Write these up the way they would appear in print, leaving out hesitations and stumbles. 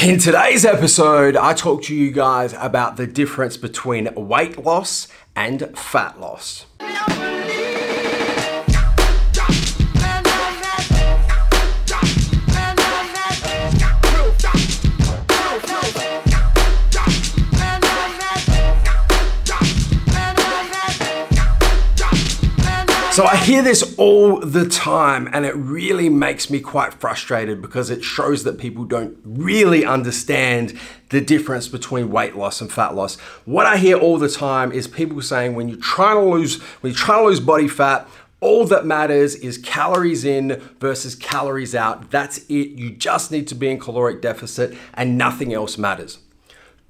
In today's episode, I talk to you guys about the difference between weight loss and fat loss. So I hear this all the time and it really makes me quite frustrated because it shows that people don't really understand the difference between weight loss and fat loss. What I hear all the time is people saying when you're trying to lose body fat, all that matters is calories in versus calories out. That's it. You just need to be in caloric deficit and nothing else matters.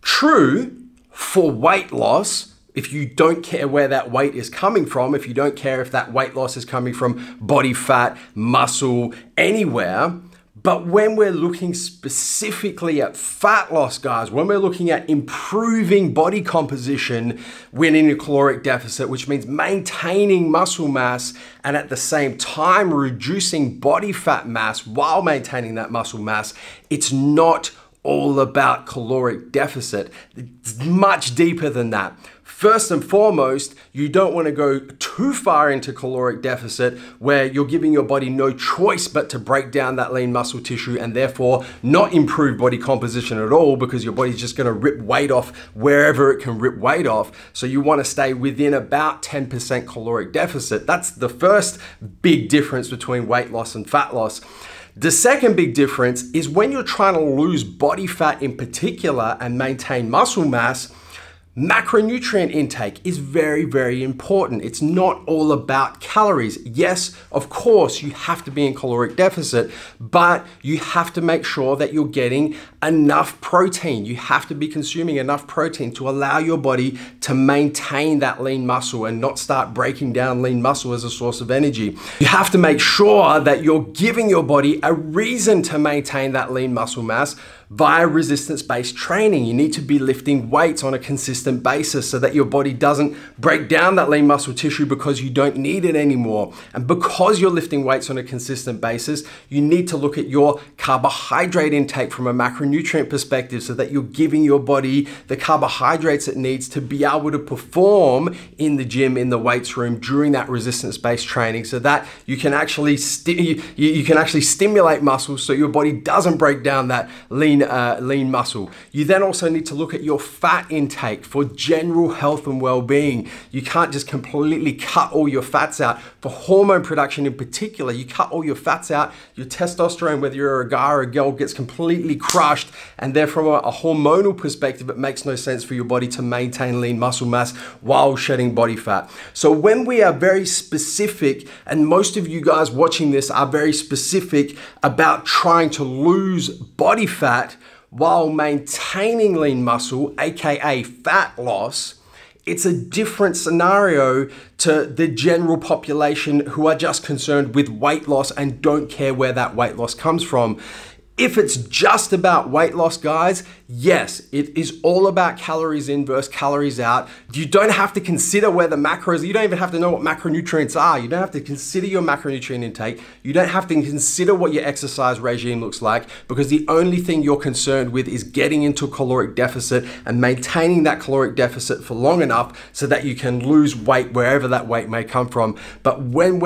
True for weight loss. If you don't care where that weight is coming from, if you don't care if that weight loss is coming from body fat, muscle, anywhere, but when we're looking specifically at fat loss, guys, when we're looking at improving body composition when in a caloric deficit, which means maintaining muscle mass and at the same time reducing body fat mass while maintaining that muscle mass, it's not all about caloric deficit. It's much deeper than that. First and foremost, you don't want to go too far into caloric deficit where you're giving your body no choice but to break down that lean muscle tissue and therefore not improve body composition at all because your body's just going to rip weight off wherever it can rip weight off. So you want to stay within about 10% caloric deficit. That's the first big difference between weight loss and fat loss. The second big difference is when you're trying to lose body fat in particular and maintain muscle mass, macronutrient intake is very, very important. It's not all about calories. Yes, of course, you have to be in caloric deficit, but you have to make sure that you're getting enough protein. You have to be consuming enough protein to allow your body to maintain that lean muscle and not start breaking down lean muscle as a source of energy. You have to make sure that you're giving your body a reason to maintain that lean muscle mass via resistance-based training. You need to be lifting weights on a consistent basis so that your body doesn't break down that lean muscle tissue because you don't need it anymore. And because you're lifting weights on a consistent basis, you need to look at your carbohydrate intake from a macronutrient perspective so that you're giving your body the carbohydrates it needs to be able to perform in the gym, in the weights room during that resistance-based training so that you can actually stimulate muscles so your body doesn't break down that lean muscle. You then also need to look at your fat intake for general health and well-being. You can't just completely cut all your fats out. For hormone production in particular, you cut all your fats out, your testosterone, whether you're a guy or a girl, gets completely crushed. And therefore, from a hormonal perspective, it makes no sense for your body to maintain lean muscle mass while shedding body fat. So when we are very specific, and most of you guys watching this are very specific about trying to lose body fat while maintaining lean muscle, aka fat loss, it's a different scenario to the general population who are just concerned with weight loss and don't care where that weight loss comes from. If it's just about weight loss, guys, yes, it is all about calories in versus calories out. You don't have to consider where the macros, you don't even have to know what macronutrients are. You don't have to consider your macronutrient intake. You don't have to consider what your exercise regime looks like because the only thing you're concerned with is getting into a caloric deficit and maintaining that caloric deficit for long enough so that you can lose weight wherever that weight may come from. But when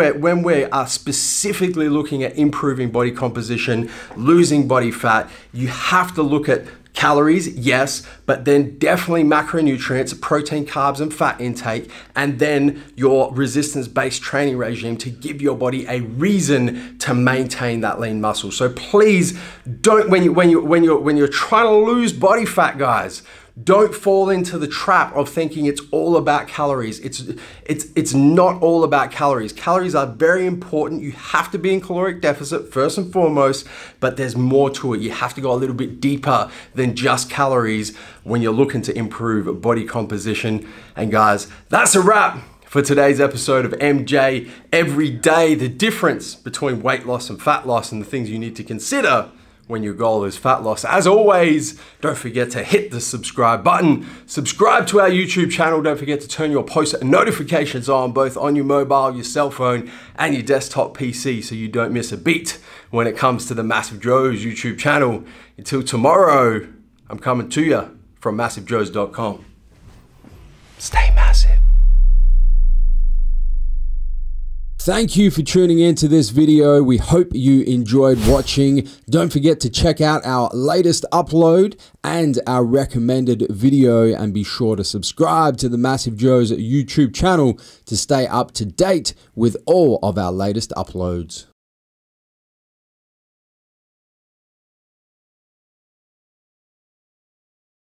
we are specifically looking at improving body composition, losing body fat, you have to look at calories, yes, but then definitely macronutrients, protein, carbs, and fat intake, and then your resistance-based training regime to give your body a reason to maintain that lean muscle. So please don't, when you're trying to lose body fat, guys, don't fall into the trap of thinking it's all about calories. It's not all about calories. Calories are very important. You have to be in caloric deficit first and foremost, but there's more to it. You have to go a little bit deeper than just calories when you're looking to improve body composition. And guys, that's a wrap for today's episode of MJ Every Day, the difference between weight loss and fat loss and the things you need to consider when your goal is fat loss. As always, don't forget to hit the subscribe button. Subscribe to our YouTube channel. Don't forget to turn your post notifications on both on your mobile, your cell phone, and your desktop PC so you don't miss a beat when it comes to the Massive Joes YouTube channel. Until tomorrow, I'm coming to you from MassiveJoes.com. Stay massive. Thank you for tuning into this video. We hope you enjoyed watching. Don't forget to check out our latest upload and our recommended video, and be sure to subscribe to the Massive Joes YouTube channel to stay up to date with all of our latest uploads.